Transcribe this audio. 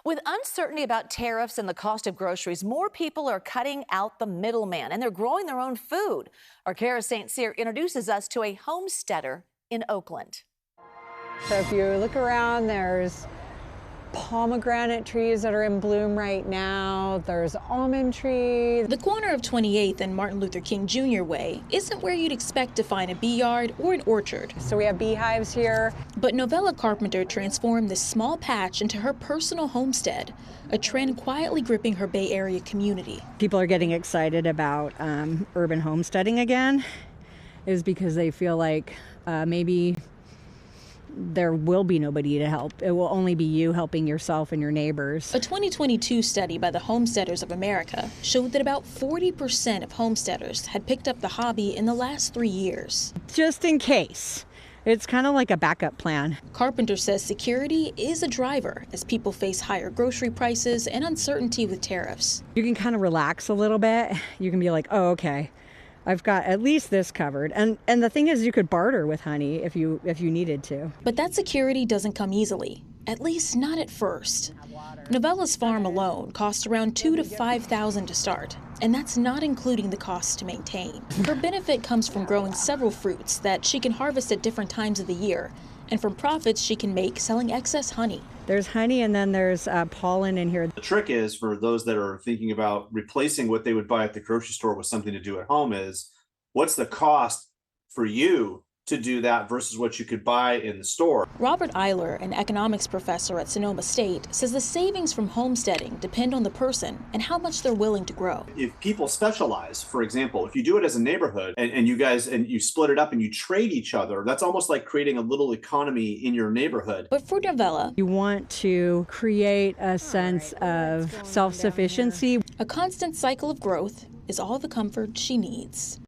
With uncertainty about tariffs and the cost of groceries, more people are cutting out the middleman and they're growing their own food. Our Kara St. Cyr introduces us to a homesteader in Oakland. So if you look around, there's pomegranate trees that are in bloom right now. There's almond trees. The corner of 28th and Martin Luther King Jr. Way isn't where you'd expect to find a bee yard or an orchard. So we have beehives here. But Novella Carpenter transformed this small patch into her personal homestead, a trend quietly gripping her Bay Area community. People are getting excited about urban homesteading again, is because they feel like maybe there will be nobody to help. It will only be you helping yourself and your neighbors. A 2022 study by the Homesteaders of America showed that about 40% of homesteaders had picked up the hobby in the last 3 years. Just in case. It's kind of like a backup plan. Carpenter says security is a driver as people face higher grocery prices and uncertainty with tariffs. You can kind of relax a little bit. You can be like, oh, okay, I've got at least this covered. And the thing is, you could barter with honey if you needed to. But that security doesn't come easily, at least not at first. Novella's farm alone costs around $2,000 to $5,000 to start, and that's not including the costs to maintain. Her benefit comes from growing several fruits that she can harvest at different times of the year, and from profits she can make selling excess honey. There's honey and then there's pollen in here. The trick is, for those that are thinking about replacing what they would buy at the grocery store with something to do at home, is what's the cost for you to do that versus what you could buy in the store. Robert Eiler, an economics professor at Sonoma State, says the savings from homesteading depend on the person and how much they're willing to grow. If people specialize, for example, if you do it as a neighborhood and you split it up and you trade each other, that's almost like creating a little economy in your neighborhood. But for Novella, you want to create a sense of self-sufficiency. A constant cycle of growth is all the comfort she needs.